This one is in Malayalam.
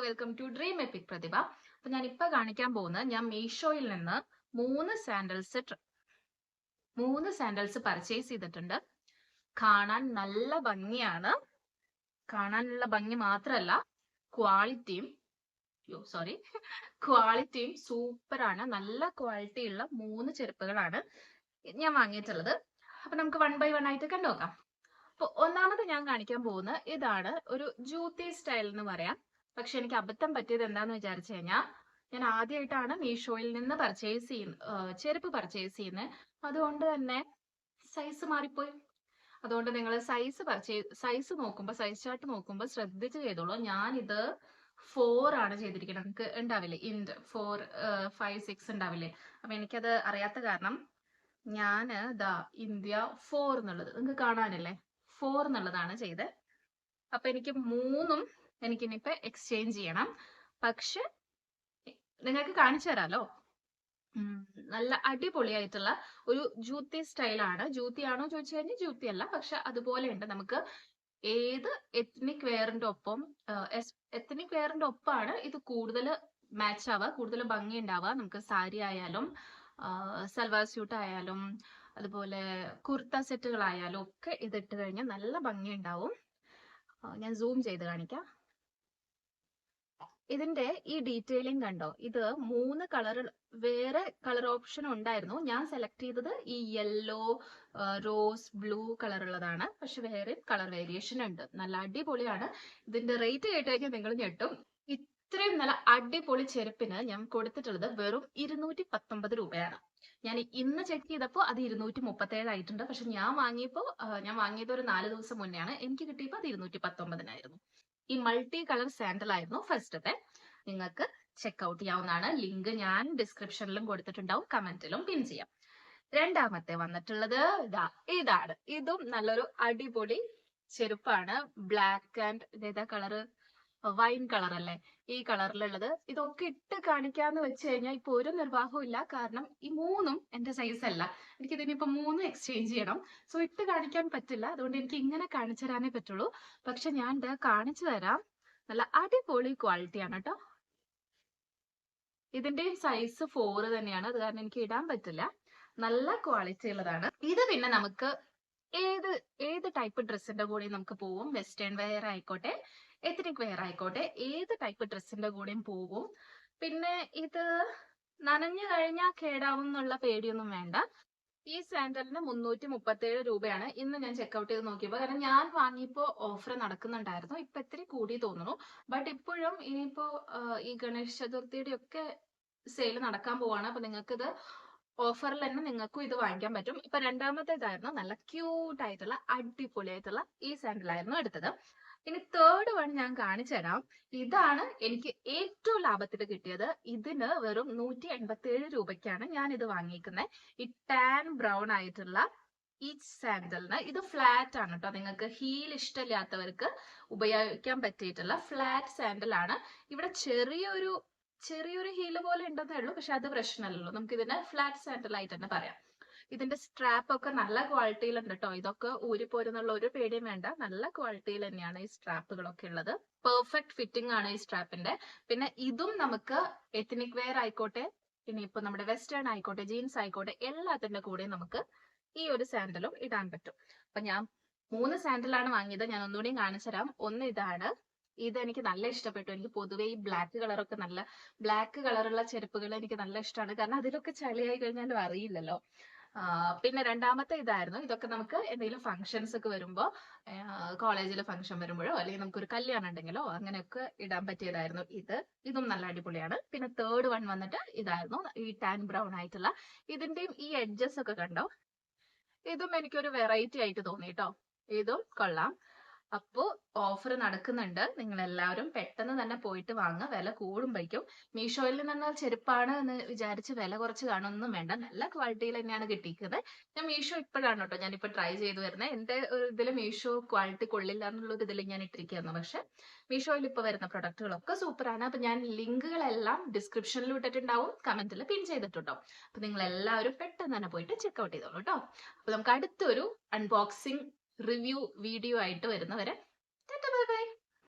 വെൽക്കം ടു ഡ്രീം എപ്പിക് പ്രതിഭ. അപ്പൊ ഞാൻ ഇപ്പൊ കാണിക്കാൻ പോകുന്നത് ഞാൻ മീഷോയിൽ നിന്ന് മൂന്ന് സാൻഡൽസ് പർച്ചേസ് ചെയ്തിട്ടുണ്ട്. കാണാൻ നല്ല ഭംഗിയാണ്. കാണാനുള്ള ഭംഗി മാത്രമല്ല ക്വാളിറ്റിയും ക്വാളിറ്റിയും സൂപ്പറാണ്. നല്ല ക്വാളിറ്റി ഉള്ള 3 ചെരുപ്പുകളാണ് ഞാൻ വാങ്ങിയിട്ടുള്ളത്. അപ്പൊ നമുക്ക് 1 by 1 ആയിട്ട് കണ്ടുനോക്കാം. അപ്പൊ ഒന്നാമത് ഞാൻ കാണിക്കാൻ പോകുന്ന ഇതാണ് ഒരു ജൂത്തി സ്റ്റൈൽ എന്ന് പറയാം. പക്ഷെ എനിക്ക് അബദ്ധം പറ്റിയത് എന്താന്ന് വിചാരിച്ചു കഴിഞ്ഞാൽ ഞാൻ ആദ്യമായിട്ടാണ് മീഷോയിൽ നിന്ന് ചെരുപ്പ് പർച്ചേസ് ചെയ്യുന്നത്. അതുകൊണ്ട് തന്നെ സൈസ് മാറിപ്പോയി. അതുകൊണ്ട് നിങ്ങൾ സൈസ് ചാർട്ട് നോക്കുമ്പോൾ ശ്രദ്ധിച്ച് ചെയ്തോളൂ. ഞാനിത് 4 ആണ് ചെയ്തിരിക്കുന്നത്. നിങ്ങൾക്ക് ഉണ്ടാവില്ലേ ഇൻഡ് 4, 5, 6 ഉണ്ടാവില്ലേ. അപ്പൊ എനിക്കത് അറിയാത്ത കാരണം ഞാന് ഇന്ത്യ 4 എന്നുള്ളത് നിങ്ങൾക്ക് കാണാനല്ലേ 4 എന്നുള്ളതാണ് ചെയ്തത്. അപ്പൊ എനിക്ക് 3ഉം എനിക്കിനിപ്പോ എക്സ്ചേഞ്ച് ചെയ്യണം. പക്ഷെ നിങ്ങൾക്ക് കാണിച്ചു തരാലോ. നല്ല അടിപൊളിയായിട്ടുള്ള ഒരു ജൂത്തി സ്റ്റൈലാണ്. ജൂത്തി ആണോ ചോദിച്ചു കഴിഞ്ഞാൽ ജൂത്തി അല്ല, പക്ഷെ അതുപോലെ ഉണ്ട്. നമുക്ക് ഏത് എത്നിക് വെയറിന്റെ ഒപ്പമാണ് ഇത് കൂടുതൽ മാച്ച് ആവുക, കൂടുതൽ ഭംഗി ഉണ്ടാവുക. നമുക്ക് സാരി ആയാലും സൽവാർ സ്യൂട്ട് ആയാലും അതുപോലെ കുർത്ത സെറ്റുകളായാലും ഒക്കെ ഇതിട്ട് കഴിഞ്ഞാൽ നല്ല ഭംഗി ഉണ്ടാവും. ഞാൻ സൂം ചെയ്ത് കാണിക്കാം. ഇതിന്റെ ഈ ഡീറ്റെയിലിംഗ് കണ്ടോ? ഇത് 3 വേറെ കളർ ഓപ്ഷൻ ഉണ്ടായിരുന്നു. ഞാൻ സെലക്ട് ചെയ്തത് ഈ യെല്ലോ, റോസ്, ബ്ലൂ കളർ ഉള്ളതാണ്. പക്ഷെ വേറെ കളർ വേരിയേഷൻ ഉണ്ട്. നല്ല അടിപൊളിയാണ്. ഇതിന്റെ റേറ്റ് കേട്ട് കഴിഞ്ഞാൽ നിങ്ങൾ ഞെട്ടും. ഇത്രയും നല്ല അടിപൊളി ചെരുപ്പിന് ഞാൻ കൊടുത്തിട്ടുള്ളത് വെറും 219 രൂപയാണ്. ഞാൻ ഇന്ന് ചെക്ക് ചെയ്തപ്പോൾ അത് 237 ആയിട്ടുണ്ട്. പക്ഷെ ഞാൻ വാങ്ങിയത് ഒരു 4 ദിവസം മുന്നെയാണ്. എനിക്ക് കിട്ടിയപ്പോൾ അത് 219 ഈ മൾട്ടി കളർ സാൻഡൽ ആയിരുന്നു ഫസ്റ്റത്തെ. നിങ്ങൾക്ക് ചെക്ക്ഔട്ട് ചെയ്യാവുന്നതാണ്. ലിങ്ക് ഞാൻ ഡിസ്ക്രിപ്ഷനിലും കൊടുത്തിട്ടുണ്ടാവും, കമന്റിലും പിൻ ചെയ്യാം. രണ്ടാമത്തെ വന്നിട്ടുള്ളത് ഇതാണ്. ഇതും നല്ലൊരു അടിപൊളി ചെരുപ്പാണ്. ബ്ലാക്ക് ആൻഡ് ഇതേതാ കളറ്? വൈൻ കളർ അല്ലേ? ഈ കളറിലുള്ളത്. ഇതൊക്കെ ഇട്ട് കാണിക്കാന്ന് വെച്ച് കഴിഞ്ഞാൽ ഇപ്പൊ ഒരു നിർവാഹവും ഇല്ല. കാരണം ഈ 3ഉം എന്റെ സൈസ് അല്ല. എനിക്ക് ഇതിനിപ്പോ 3 എക്സ്ചേഞ്ച് ചെയ്യണം. സോ ഇട്ട് കാണിക്കാൻ പറ്റില്ല. അതുകൊണ്ട് എനിക്ക് ഇങ്ങനെ കാണിച്ചു തരാനേ പറ്റുള്ളൂ. പക്ഷെ ഞാൻ കാണിച്ചു തരാം. നല്ല അടിപൊളി ക്വാളിറ്റിയാണ് കേട്ടോ. ഇതിന്റെയും സൈസ് 4 തന്നെയാണ്. അത് കാരണം എനിക്ക് ഇടാൻ പറ്റില്ല. നല്ല ക്വാളിറ്റി ഉള്ളതാണ്. ഇത് പിന്നെ നമുക്ക് ഏത് ടൈപ്പ് ഡ്രസ്സിന്റെ കൂടെയും നമുക്ക് പോവും. വെസ്റ്റേൺ വെയർ ആയിക്കോട്ടെ, എത്നിക് വെയർ ആയിക്കോട്ടെ, ഏത് ടൈപ്പ് ഡ്രസ്സിന്റെ കൂടെയും പോവും. പിന്നെ ഇത് നനഞ്ഞു കഴിഞ്ഞാൽ കേടാവും എന്നുള്ള പേടിയൊന്നും വേണ്ട. ഈ സാൻഡലിന് 337 രൂപയാണ്. ഇന്ന് ഞാൻ ചെക്ക്ഔട്ട് ചെയ്ത് നോക്കിയപ്പോൾ, കാരണം ഞാൻ വാങ്ങിയപ്പോൾ ഓഫർ നടക്കുന്നുണ്ടായിരുന്നു. ഇപ്പൊ ഇത്തിരി കൂടി തോന്നുന്നു. ബട്ട് ഇപ്പോഴും ഇനിയിപ്പോ ഈ ഗണേശ ചതുർത്ഥിയുടെ ഒക്കെ സെയിൽ നടക്കാൻ പോവാണ്. അപ്പൊ നിങ്ങൾക്കിത് ഓഫറിൽ തന്നെ നിങ്ങൾക്കും ഇത് വാങ്ങിക്കാൻ പറ്റും. ഇപ്പൊ രണ്ടാമത്തേതായിരുന്നു നല്ല ക്യൂട്ട് ആയിട്ടുള്ള അടിപൊളിയായിട്ടുള്ള ഈ സാൻഡലായിരുന്നു എടുത്തത്. ഇനി തേർഡ് വൺ ഞാൻ കാണിച്ചു തരാം. ഇതാണ് എനിക്ക് ഏറ്റവും ലാഭത്തിൽ കിട്ടിയത്. ഇതിന് വെറും 187 രൂപയ്ക്കാണ് ഞാൻ ഇത് വാങ്ങിയിരിക്കുന്നത്. ഈ ടാൻ ബ്രൗൺ ആയിട്ടുള്ള ഈ സാൻഡലിന് ഇത് ഫ്ലാറ്റ് ആണ് കേട്ടോ. നിങ്ങൾക്ക് ഹീൽ ഇഷ്ടമില്ലാത്തവർക്ക് ഉപയോഗിക്കാൻ പറ്റിയിട്ടുള്ള ഫ്ലാറ്റ് സാൻഡൽ ആണ്. ഇവിടെ ചെറിയൊരു ഹീല് പോലെ ഉണ്ടെന്നേ ഉള്ളൂ. പക്ഷെ അത് പ്രശ്നമല്ലല്ലോ. നമുക്ക് ഇതിനെ ഫ്ലാറ്റ് സാൻഡൽ ആയിട്ട് തന്നെ പറയാം. ഇതിന്റെ സ്ട്രാപ്പ് ഒക്കെ നല്ല ക്വാളിറ്റിയിലുണ്ട് കേട്ടോ. ഇതൊക്കെ ഊരിപ്പോരുന്നുള്ള ഒരു പേടിയും വേണ്ട. നല്ല ക്വാളിറ്റിയിൽ തന്നെയാണ് ഈ സ്ട്രാപ്പുകളൊക്കെ ഉള്ളത്. പെർഫെക്റ്റ് ഫിറ്റിംഗ് ആണ് ഈ സ്ട്രാപ്പിന്റെ. പിന്നെ ഇതും നമുക്ക് എത്നിക് വെയർ ആയിക്കോട്ടെ, ഇനിയിപ്പോ നമ്മുടെ വെസ്റ്റേൺ ആയിക്കോട്ടെ, ജീൻസ് ആയിക്കോട്ടെ, എല്ലാത്തിന്റെ കൂടെ നമുക്ക് ഈ ഒരു സാൻഡലും ഇടാൻ പറ്റും. അപ്പൊ ഞാൻ 3 സാൻഡലാണ് വാങ്ങിയത്. ഞാൻ ഒന്നുകൂടി കാണിച്ചു തരാം. ഒന്ന് ഇതാണ്. ഇത് എനിക്ക് നല്ല ഇഷ്ടപ്പെട്ടു. എനിക്ക് പൊതുവെ ഈ ബ്ലാക്ക് കളറുള്ള ചെരുപ്പുകൾ എനിക്ക് നല്ല ഇഷ്ടമാണ്. കാരണം അതിലൊക്കെ ചളിയായി കഴിഞ്ഞാലും അറിയില്ലല്ലോ. പിന്നെ രണ്ടാമത്തെ ഇതായിരുന്നു. ഇതൊക്കെ നമുക്ക് എന്തെങ്കിലും ഫംഗ്ഷൻസ് ഒക്കെ വരുമ്പോ, കോളേജിലെ ഫംഗ്ഷൻ വരുമ്പോഴോ അല്ലെങ്കിൽ നമുക്കൊരു കല്യാണം ഉണ്ടെങ്കിലോ അങ്ങനെയൊക്കെ ഇടാൻ പറ്റിയതായിരുന്നു. ഇതും നല്ല അടിപൊളിയാണ്. പിന്നെ തേർഡ് വൺ വന്നിട്ട് ഇതായിരുന്നു, ഈ ടാൻ ബ്രൗൺ ആയിട്ടുള്ള. ഇതിന്റെയും ഈ എഡ്ജസ് ഒക്കെ കണ്ടോ? ഇതും എനിക്കൊരു വെറൈറ്റി ആയിട്ട് തോന്നി കേട്ടോ. ഇതും കൊള്ളാം. അപ്പോ ഓഫർ നടക്കുന്നുണ്ട്. നിങ്ങൾ എല്ലാവരും പെട്ടെന്ന് തന്നെ പോയിട്ട് വാങ്ങുക. വില കൂടുമ്പോഴേക്കും. മീഷോയിൽ നിന്ന് ചെരുപ്പാണ് എന്ന് വിചാരിച്ച് വില കുറച്ച് കാണുമൊന്നും വേണ്ട. നല്ല ക്വാളിറ്റിയിൽ തന്നെയാണ് കിട്ടിയിരിക്കുന്നത്. ഞാൻ മീഷോ ഇപ്പോഴാണ് കേട്ടോ ഞാനിപ്പോൾ ട്രൈ ചെയ്ത് വരുന്നത്. എന്റെ ഇതിൽ മീഷോ ക്വാളിറ്റി കൊള്ളില്ല എന്നുള്ളൊരു ഇതിൽ ഞാൻ ഇട്ടിരിക്കുന്നു. പക്ഷെ മീഷോയിൽ ഇപ്പോൾ വരുന്ന പ്രൊഡക്റ്റുകളൊക്കെ സൂപ്പറാണ്. അപ്പൊ ഞാൻ ലിങ്കുകളെല്ലാം ഡിസ്ക്രിപ്ഷനിൽ ഇട്ടിട്ടുണ്ടാവും, കമന്റിൽ പിൻ ചെയ്തിട്ടുണ്ടാവും. അപ്പൊ നിങ്ങൾ എല്ലാവരും പെട്ടെന്ന് തന്നെ പോയിട്ട് ചെക്ക്ഔട്ട് ചെയ്തോളൂ കേട്ടോ. അപ്പൊ നമുക്ക് അടുത്തൊരു അൺബോക്സിംഗ് റിവ്യൂ വീഡിയോ ആയിട്ട് വരുന്നവരെ